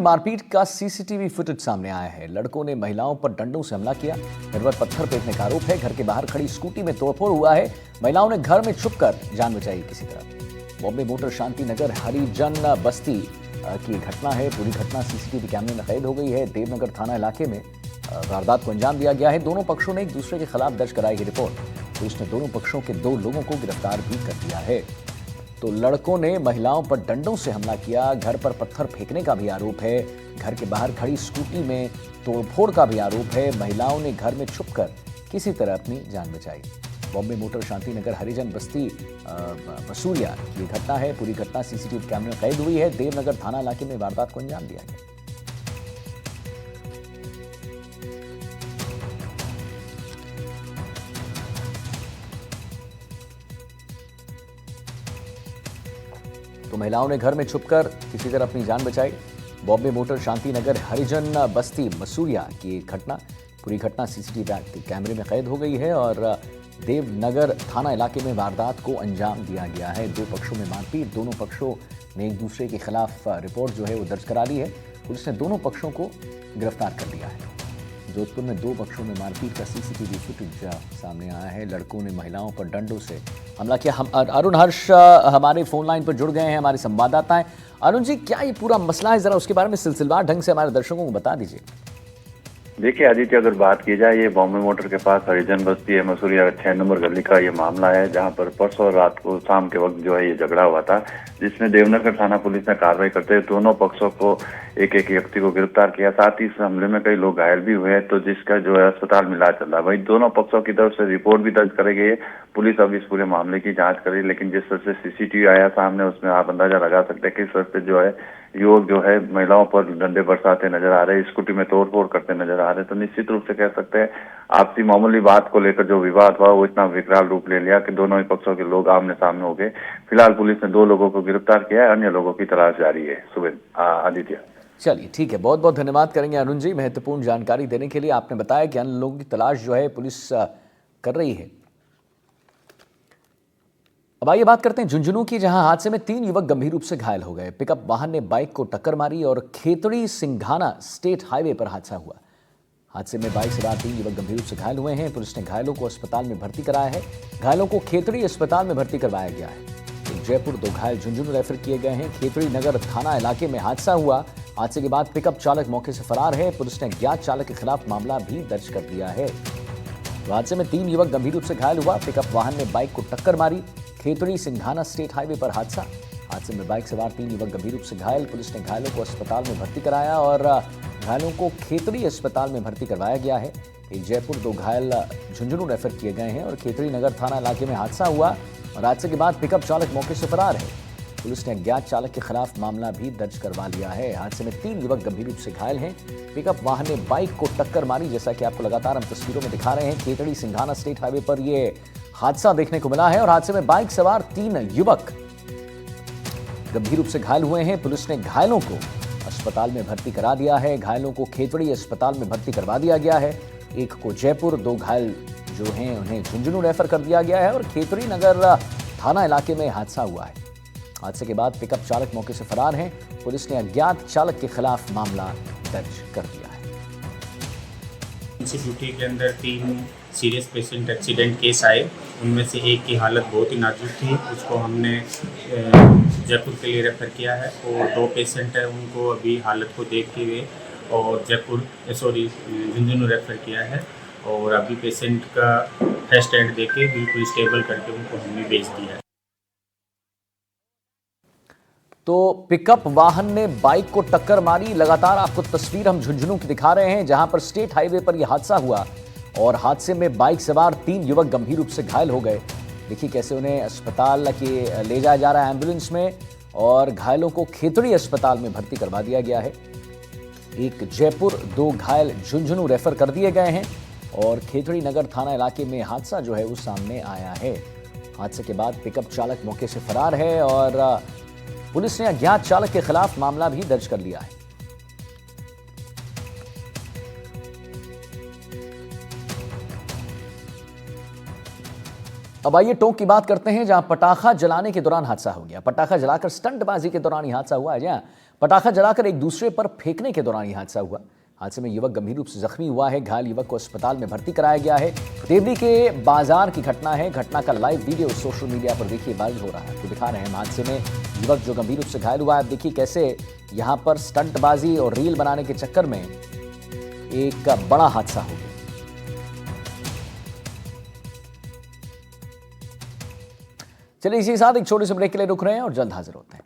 मारपीट का CCTV footage सामने आया है। लड़कों ने महिलाओं पर डंडों से हमला किया। घर पर पत्थर फेंकने का आरोप है। घर के बाहर खड़ी स्कूटी में तोड़फोड़ हुआ है। महिलाओं ने घर में छुपकर जान बचाई किसी तरह। बॉम्बे मोटर शांति नगर हरिजन बस्ती की घटना है। पूरी घटना सीसीटीवी कैमरे में कैद हो गई है। देवनगर थाना इलाके में वारदात को अंजाम दिया गया है। दोनों पक्षों ने एक दूसरे के खिलाफ दर्ज कराई है रिपोर्ट। पुलिस ने दोनों पक्षों के 2 लोगों को गिरफ्तार भी कर लिया है। तो लड़कों ने महिलाओं पर डंडों से हमला किया। घर पर पत्थर फेंकने का भी आरोप है। घर के बाहर खड़ी स्कूटी में तोड़फोड़ का भी आरोप है। महिलाओं ने घर में छुपकर किसी तरह अपनी जान बचाई। बॉम्बे मोटर शांति नगर हरिजन बस्ती मसूरिया की घटना है। पूरी घटना सीसीटीवी कैमरे में कैद हुई है। देवनगर थाना इलाके में वारदात को अंजाम दिया गया। तो महिलाओं ने घर में छुपकर किसी तरह अपनी जान बचाई। बॉम्बे मोटर शांति नगर हरिजन बस्ती मसूरिया की घटना, पूरी घटना सीसीटीवी कैमरे में कैद हो गई है और देवनगर थाना इलाके में वारदात को अंजाम दिया गया है। 2 पक्षों में मारपीट, दोनों पक्षों ने एक दूसरे के खिलाफ रिपोर्ट जो है वो दर्ज करा ली है। पुलिस ने दोनों पक्षों को गिरफ्तार कर लिया है। जोधपुर में 2 पक्षों में मारपीट का सीसीटीवी फुटेज सामने आया है। लड़कों ने महिलाओं पर डंडों से हमला किया। हम अरुण हर्ष हमारे फोन लाइन पर जुड़ गए हैं, हमारे संवाददाता हैं। अरुण जी, क्या ये पूरा मसला है, जरा उसके बारे में सिलसिलेवार ढंग से हमारे दर्शकों को बता दीजिए। देखिए आदित्य, अगर बात की जाए, ये बॉम्बे मोटर के पास हरिजन बस्ती है मसूरिया 6 नंबर गली का ये मामला है, जहां पर परसों रात को शाम के वक्त जो है ये झगड़ा हुआ था, जिसमें देवनगर थाना पुलिस ने कार्रवाई करते हुए दोनों पक्षों को एक व्यक्ति को गिरफ्तार किया। साथ ही इस हमले में कई लोग घायल भी हुए हैं, तो जिसका जो है अस्पताल में इलाज चल रहा है। वही दोनों पक्षों की तरफ से रिपोर्ट भी दर्ज कराई गई है। पुलिस अब इस पूरे मामले की जाँच कर रही है, लेकिन जिस तरह से सीसीटीवी आया सामने, उसमें आप अंदाजा लगा सकते हैं कि इस तरह से जो है युवक जो है महिलाओं पर डंडे बरसाते नजर आ रहे हैं, स्कूटी में तोड़फोड़ करते नजर आ रहे हैं। तो निश्चित रूप से कह सकते हैं आपसी मामूली बात को लेकर जो विवाद हुआ वो इतना विकराल रूप ले लिया कि दोनों ही पक्षों के लोग आमने सामने हो गए। फिलहाल पुलिस ने 2 लोगों को गिरफ्तार किया है, अन्य लोगों की तलाश जारी है। सुबह आदित्य। चलिए ठीक है, बहुत बहुत धन्यवाद करेंगे अरुण जी, महत्वपूर्ण जानकारी देने के लिए। आपने बताया कि अन्य लोगों की तलाश जो है पुलिस कर रही है। अब आइए बात करते हैं झुंझुनू की, जहां हादसे में 3 युवक गंभीर रूप से घायल हो गए। पिकअप वाहन ने बाइक को टक्कर मारी और खेतड़ी सिंघाना स्टेट हाईवे पर हादसा हुआ। हादसे में बाइक सवार 3 युवक गंभीर रूप से घायल हुए हैं। पुलिस ने घायलों को अस्पताल में भर्ती कराया है। घायलों को खेतड़ी अस्पताल में भर्ती करवाया गया है। एक जयपुर, 2 घायल झुंझुनू रेफर किए गए हैं। खेतड़ी नगर थाना इलाके में हादसा हुआ। हादसे के बाद पिकअप चालक मौके से फरार है। पुलिस ने अज्ञात चालक के खिलाफ मामला भी दर्ज कर दिया है। तो हादसे में 3 युवक गंभीर रूप से घायल हुआ। पिकअप वाहन ने बाइक को टक्कर मारी। खेतड़ी सिंघाना स्टेट हाईवे पर हादसा। हादसे में बाइक सवार 3 युवक गंभीर रूप से घायल। पुलिस ने घायलों को अस्पताल में भर्ती कराया और घायलों को खेतड़ी अस्पताल में भर्ती करवाया गया है। एक जयपुर, 2 घायल झुंझुनू रेफर किए गए हैं और खेतड़ी नगर थाना इलाके में हादसा हुआ और हादसे के बाद पिकअप चालक मौके से फरार है। पुलिस ने अज्ञात चालक के खिलाफ मामला भी दर्ज करवा लिया है। हादसे में 3 युवक गंभीर रूप से घायल हैं। पिकअप वाहन ने बाइक को टक्कर मारी, जैसा कि आपको लगातार हम तस्वीरों में दिखा रहे हैं। खेतड़ी सिंघाना स्टेट हाईवे पर यह हादसा देखने को मिला है और हादसे में बाइक सवार 3 युवक गंभीर रूप से घायल हुए हैं। पुलिस ने घायलों को अस्पताल में भर्ती करा दिया है। घायलों को खेतड़ी अस्पताल में भर्ती करवा दिया गया है। एक को जयपुर, 2 घायल जो हैं उन्हें झुंझुनू रेफर कर दिया गया है और खेतड़ी नगर थाना इलाके में हादसा हुआ है। हादसे के बाद पिकअप चालक मौके से फरार हैं। पुलिस ने अज्ञात चालक के खिलाफ मामला दर्ज कर दिया है। ड्यूटी के अंदर 3 सीरियस पेशेंट एक्सीडेंट केस आए। उनमें से एक की हालत बहुत ही नाजुक थी, उसको हमने जयपुर के लिए रेफ़र किया है और 2 पेशेंट है उनको अभी हालत को देखते हुए और झुंझुनू रेफ़र किया है और अभी पेशेंट का टेस्ट एड देके बिल्कुल स्टेबल करके उनको हमने भेज दिया है। तो पिकअप वाहन ने बाइक को टक्कर मारी। लगातार आपको तस्वीर हम झुंझुनू की दिखा रहे हैं, जहां पर स्टेट हाईवे पर यह हादसा हुआ और हादसे में बाइक सवार 3 युवक गंभीर रूप से घायल हो गए। देखिए कैसे उन्हें अस्पताल के ले जाया जा रहा है एम्बुलेंस में और घायलों को खेतड़ी अस्पताल में भर्ती करवा दिया गया है। एक जयपुर, 2 घायल झुंझुनू रेफर कर दिए गए हैं और खेतड़ी नगर थाना इलाके में हादसा जो है वो सामने आया है। हादसे के बाद पिकअप चालक मौके से फरार है और पुलिस ने अज्ञात चालक के खिलाफ मामला भी दर्ज कर लिया है। अब आइए टोंक की बात करते हैं, जहां पटाखा जलाने के दौरान हादसा हो गया। पटाखा जलाकर स्टंटबाजी के दौरान यह हादसा हुआ है। जहां पटाखा जलाकर एक दूसरे पर फेंकने के दौरान यह हादसा हुआ। हादसे में युवक गंभीर रूप से जख्मी हुआ है। घायल युवक को अस्पताल में भर्ती कराया गया है। देवरी के बाजार की घटना है। घटना का लाइव वीडियो सोशल मीडिया पर देखिए वायरल हो रहा है। आपको दिखा रहे हैं हादसे में युवक जो गंभीर रूप से घायल हुआ है। आप देखिए कैसे यहां पर स्टंटबाजी और रील बनाने के चक्कर में एक बड़ा हादसा हो गया। चलिए इसी के साथ एक छोटे से ब्रेक के लिए रुक रहे हैं और जल्द हाजिर होते हैं।